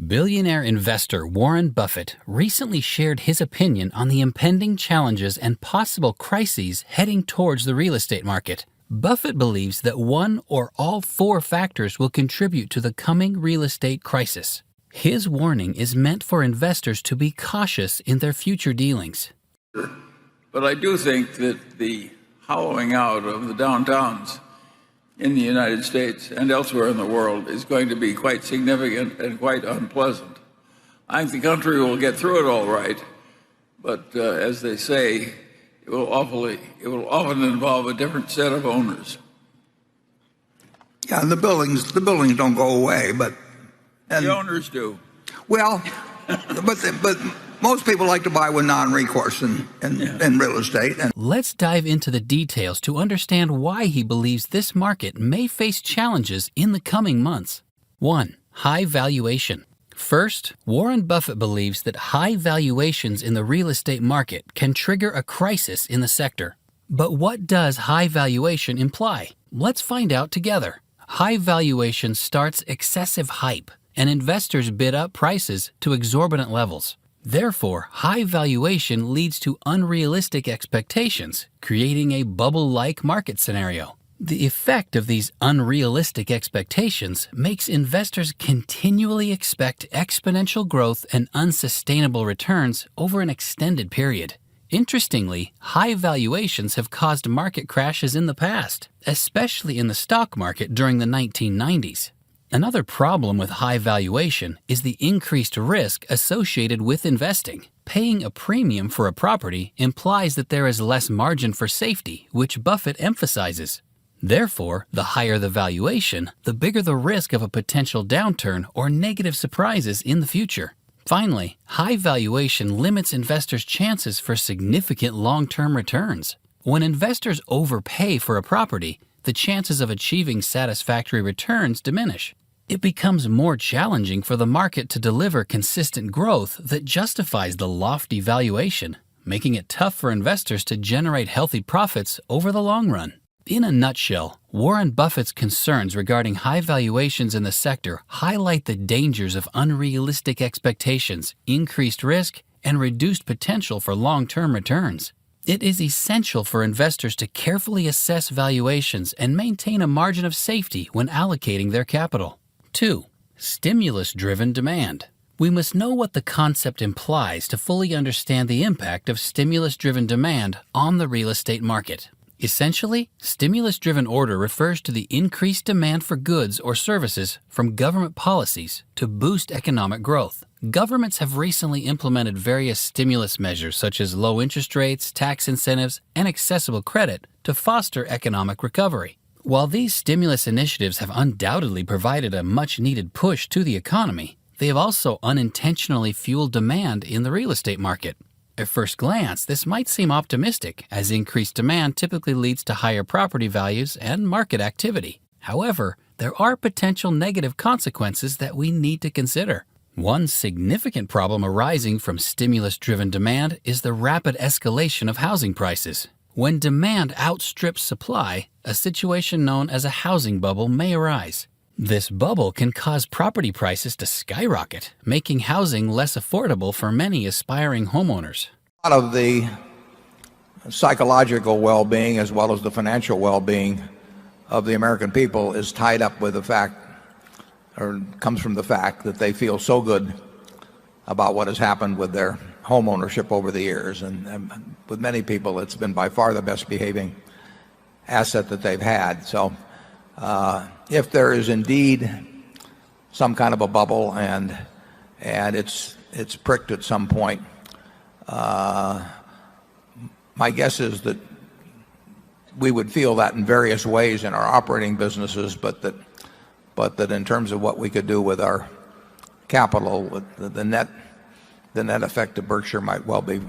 Billionaire investor Warren Buffett recently shared his opinion on the impending challenges and possible crises heading towards the real estate market. Buffett believes that one or all four factors will contribute to the coming real estate crisis. His warning is meant for investors to be cautious in their future dealings. But I do think that the hollowing out of the downtowns in the United States and elsewhere in the world is going to be quite significant and quite unpleasant. I think the country will get through it all right, but as they say, it will often involve a different set of owners. Yeah, the buildings don't go away, but the owners do. Well, but most people like to buy with non-recourse in real estate. Let's dive into the details to understand why he believes this market may face challenges in the coming months. 1. High valuation. First, Warren Buffett believes that high valuations in the real estate market can trigger a crisis in the sector. But what does high valuation imply? Let's find out together. High valuation starts excessive hype, and investors bid up prices to exorbitant levels. Therefore, high valuation leads to unrealistic expectations, creating a bubble-like market scenario. The effect of these unrealistic expectations makes investors continually expect exponential growth and unsustainable returns over an extended period. Interestingly, high valuations have caused market crashes in the past, especially in the stock market during the 1990s. Another problem with high valuation is the increased risk associated with investing. Paying a premium for a property implies that there is less margin for safety, which Buffett emphasizes. Therefore, the higher the valuation, the bigger the risk of a potential downturn or negative surprises in the future. Finally, high valuation limits investors' chances for significant long-term returns. When investors overpay for a property, the chances of achieving satisfactory returns diminish. It becomes more challenging for the market to deliver consistent growth that justifies the lofty valuation, making it tough for investors to generate healthy profits over the long run. In a nutshell, Warren Buffett's concerns regarding high valuations in the sector highlight the dangers of unrealistic expectations, increased risk, and reduced potential for long-term returns. It is essential for investors to carefully assess valuations and maintain a margin of safety when allocating their capital. 2. Stimulus-driven demand. We must know what the concept implies to fully understand the impact of stimulus-driven demand on the real estate market. Essentially, stimulus-driven order refers to the increased demand for goods or services from government policies to boost economic growth. Governments have recently implemented various stimulus measures such as low interest rates, tax incentives, and accessible credit to foster economic recovery. While these stimulus initiatives have undoubtedly provided a much-needed push to the economy, they have also unintentionally fueled demand in the real estate market. At first glance, this might seem optimistic, as increased demand typically leads to higher property values and market activity. However, there are potential negative consequences that we need to consider. One significant problem arising from stimulus-driven demand is the rapid escalation of housing prices. When demand outstrips supply, a situation known as a housing bubble may arise. This bubble can cause property prices to skyrocket, making housing less affordable for many aspiring homeowners. A lot of the psychological well-being as well as the financial well-being of the American people is tied up with the fact, or comes from the fact, that they feel so good about what has happened with their home ownership over the years. And with many people, it's been by far the best behaving asset that they've had. So if there is indeed some kind of a bubble and it's pricked at some point, my guess is that we would feel that in various ways in our operating businesses, but that in terms of what we could do with our capital, with the net effect of Berkshire might well be.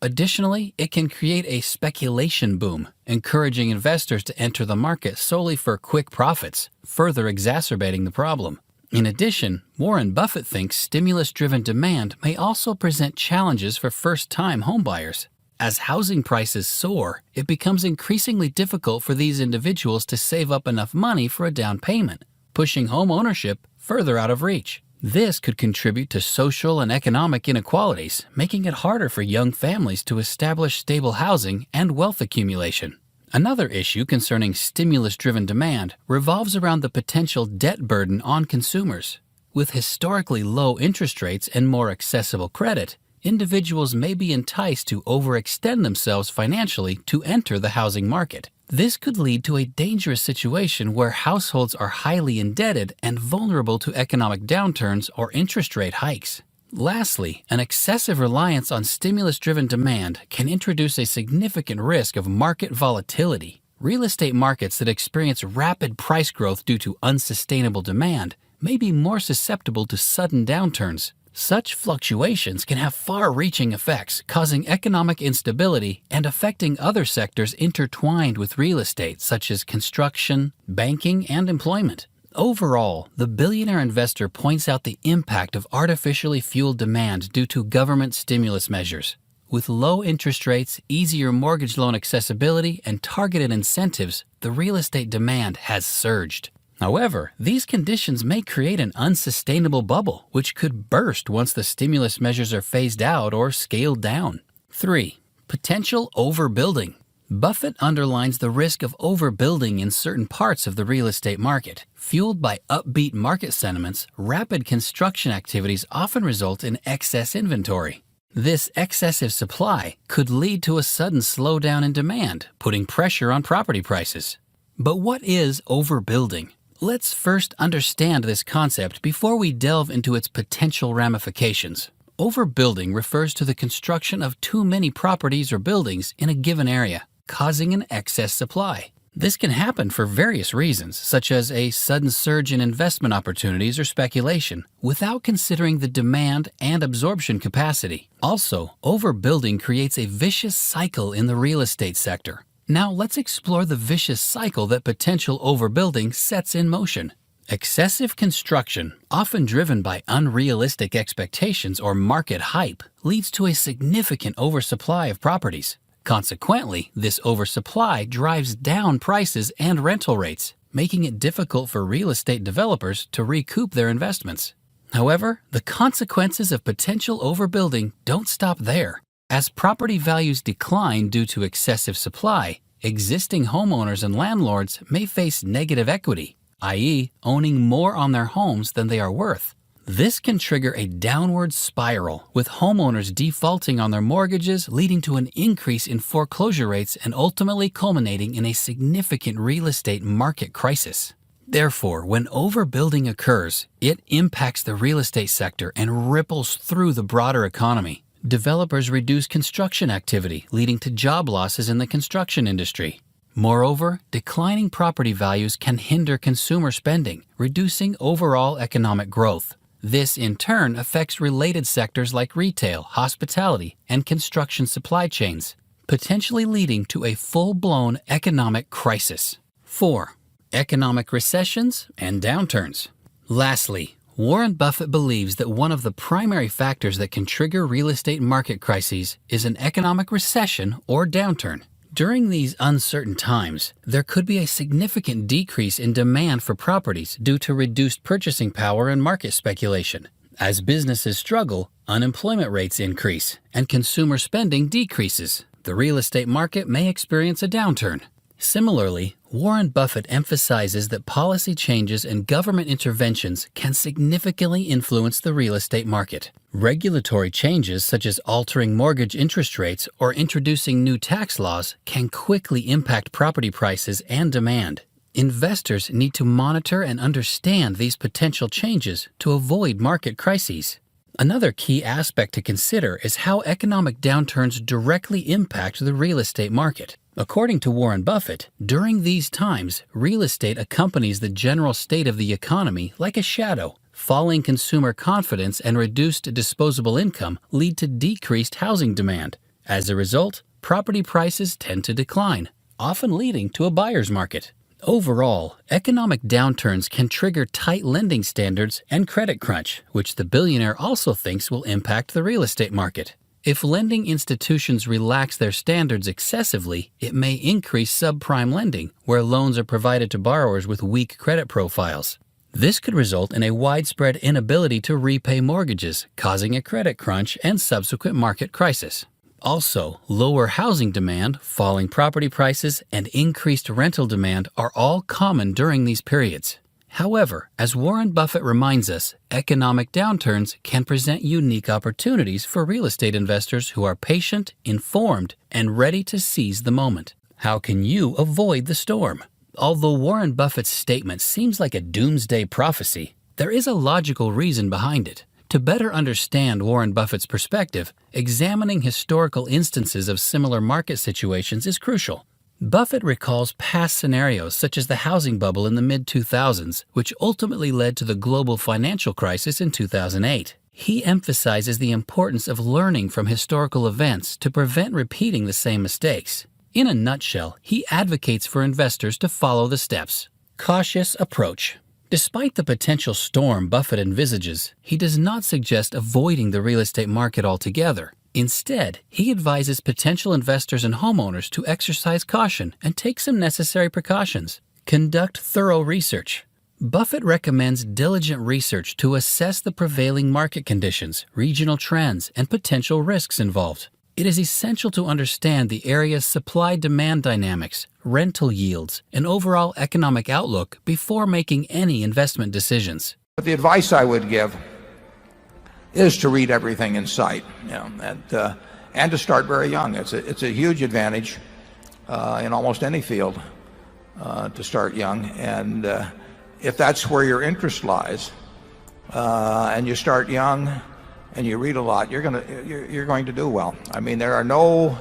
Additionally, it can create a speculation boom, encouraging investors to enter the market solely for quick profits, further exacerbating the problem. In addition, Warren Buffett thinks stimulus-driven demand may also present challenges for first-time homebuyers. As housing prices soar, it becomes increasingly difficult for these individuals to save up enough money for a down payment, pushing home ownership further out of reach. This could contribute to social and economic inequalities, making it harder for young families to establish stable housing and wealth accumulation. Another issue concerning stimulus-driven demand revolves around the potential debt burden on consumers. With historically low interest rates and more accessible credit, individuals may be enticed to overextend themselves financially to enter the housing market. This could lead to a dangerous situation where households are highly indebted and vulnerable to economic downturns or interest rate hikes. Lastly, an excessive reliance on stimulus-driven demand can introduce a significant risk of market volatility. Real estate markets that experience rapid price growth due to unsustainable demand may be more susceptible to sudden downturns. Such fluctuations can have far-reaching effects, causing economic instability and affecting other sectors intertwined with real estate, such as construction, banking, and employment. Overall, the billionaire investor points out the impact of artificially fueled demand due to government stimulus measures. With low interest rates, easier mortgage loan accessibility, and targeted incentives, the real estate demand has surged. However, these conditions may create an unsustainable bubble, which could burst once the stimulus measures are phased out or scaled down. 3. Potential overbuilding. Buffett underlines the risk of overbuilding in certain parts of the real estate market. Fueled by upbeat market sentiments, rapid construction activities often result in excess inventory. This excessive supply could lead to a sudden slowdown in demand, putting pressure on property prices. But what is overbuilding? Let's first understand this concept before we delve into its potential ramifications. Overbuilding refers to the construction of too many properties or buildings in a given area, causing an excess supply. This can happen for various reasons, such as a sudden surge in investment opportunities or speculation, without considering the demand and absorption capacity. Also, overbuilding creates a vicious cycle in the real estate sector. Now let's explore the vicious cycle that potential overbuilding sets in motion. Excessive construction, often driven by unrealistic expectations or market hype, leads to a significant oversupply of properties. Consequently, this oversupply drives down prices and rental rates, making it difficult for real estate developers to recoup their investments. However, the consequences of potential overbuilding don't stop there. As property values decline due to excessive supply, existing homeowners and landlords may face negative equity, i.e., owning more on their homes than they are worth. This can trigger a downward spiral, with homeowners defaulting on their mortgages, leading to an increase in foreclosure rates and ultimately culminating in a significant real estate market crisis. Therefore, when overbuilding occurs, it impacts the real estate sector and ripples through the broader economy. Developers reduce construction activity, leading to job losses in the construction industry. Moreover, declining property values can hinder consumer spending, reducing overall economic growth. This, in turn, affects related sectors like retail, hospitality, and construction supply chains, potentially leading to a full-blown economic crisis. 4. Economic recessions and downturns. Lastly, Warren Buffett believes that one of the primary factors that can trigger real estate market crises is an economic recession or downturn. During these uncertain times, there could be a significant decrease in demand for properties due to reduced purchasing power and market speculation. As businesses struggle, unemployment rates increase, and consumer spending decreases. The real estate market may experience a downturn. Similarly, Warren Buffett emphasizes that policy changes and government interventions can significantly influence the real estate market. Regulatory changes such as altering mortgage interest rates or introducing new tax laws can quickly impact property prices and demand. Investors need to monitor and understand these potential changes to avoid market crises. Another key aspect to consider is how economic downturns directly impact the real estate market. According to Warren Buffett, during these times, real estate accompanies the general state of the economy like a shadow. Falling consumer confidence and reduced disposable income lead to decreased housing demand. As a result, property prices tend to decline, often leading to a buyer's market. Overall, economic downturns can trigger tight lending standards and credit crunch, which the billionaire also thinks will impact the real estate market. If lending institutions relax their standards excessively, it may increase subprime lending, where loans are provided to borrowers with weak credit profiles. This could result in a widespread inability to repay mortgages, causing a credit crunch and subsequent market crisis. Also, lower housing demand, falling property prices, and increased rental demand are all common during these periods. However, as Warren Buffett reminds us, economic downturns can present unique opportunities for real estate investors who are patient, informed, and ready to seize the moment. How can you avoid the storm? Although Warren Buffett's statement seems like a doomsday prophecy, there is a logical reason behind it. To better understand Warren Buffett's perspective, examining historical instances of similar market situations is crucial. Buffett recalls past scenarios such as the housing bubble in the mid-2000s, which ultimately led to the global financial crisis in 2008. He emphasizes the importance of learning from historical events to prevent repeating the same mistakes. In a nutshell, he advocates for investors to follow the steps. Cautious approach. Despite the potential storm Buffett envisages, he does not suggest avoiding the real estate market altogether. Instead, he advises potential investors and homeowners to exercise caution and take some necessary precautions. Conduct thorough research. Buffett recommends diligent research to assess the prevailing market conditions, regional trends, and potential risks involved. It is essential to understand the area's supply-demand dynamics, rental yields, and overall economic outlook before making any investment decisions. But the advice I would give is to read everything in sight, and to start very young. It's a huge advantage in almost any field to start young, and if that's where your interest lies, and you start young and you read a lot, you're going to do well. I mean, there are no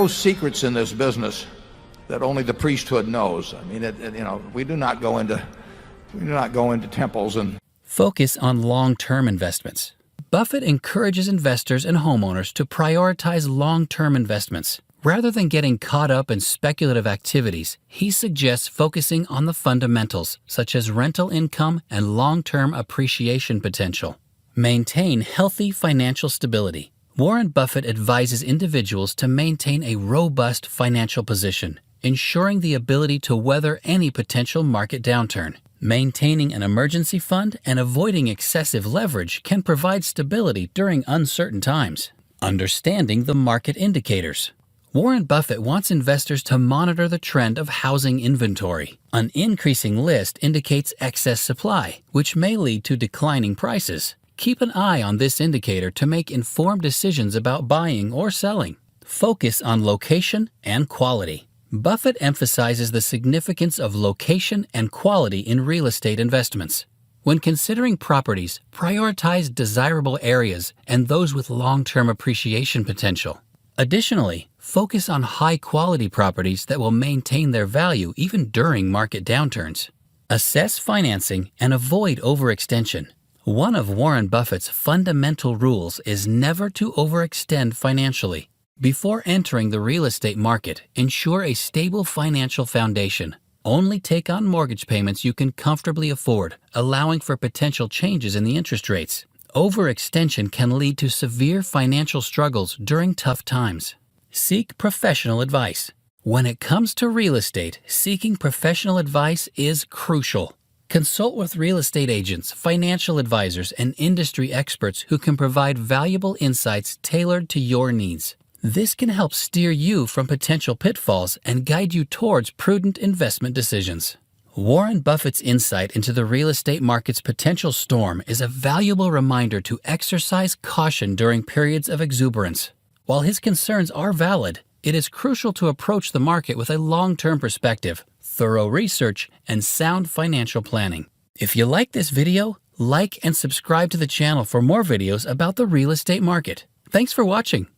secrets in this business that only the priesthood knows. I mean, we do not go into temples and focus on long-term investments. Buffett encourages investors and homeowners to prioritize long-term investments. Rather than getting caught up in speculative activities, he suggests focusing on the fundamentals, such as rental income and long-term appreciation potential. Maintain healthy financial stability. Warren Buffett advises individuals to maintain a robust financial position, ensuring the ability to weather any potential market downturn. Maintaining an emergency fund and avoiding excessive leverage can provide stability during uncertain times. Understanding the market indicators. Warren Buffett wants investors to monitor the trend of housing inventory. An increasing list indicates excess supply, which may lead to declining prices. Keep an eye on this indicator to make informed decisions about buying or selling. Focus on location and quality. Buffett emphasizes the significance of location and quality in real estate investments. When considering properties, prioritize desirable areas and those with long-term appreciation potential. Additionally, focus on high-quality properties that will maintain their value even during market downturns. Assess financing and avoid overextension. One of Warren Buffett's fundamental rules is never to overextend financially. Before entering the real estate market, ensure a stable financial foundation. Only take on mortgage payments you can comfortably afford, allowing for potential changes in the interest rates. Overextension can lead to severe financial struggles during tough times. Seek professional advice. When it comes to real estate, seeking professional advice is crucial. Consult with real estate agents, financial advisors, and industry experts who can provide valuable insights tailored to your needs. This can help steer you from potential pitfalls and guide you towards prudent investment decisions. Warren Buffett's insight into the real estate market's potential storm is a valuable reminder to exercise caution during periods of exuberance. While his concerns are valid, it is crucial to approach the market with a long-term perspective, thorough research, and sound financial planning. If you like this video, like and subscribe to the channel for more videos about the real estate market. Thanks for watching.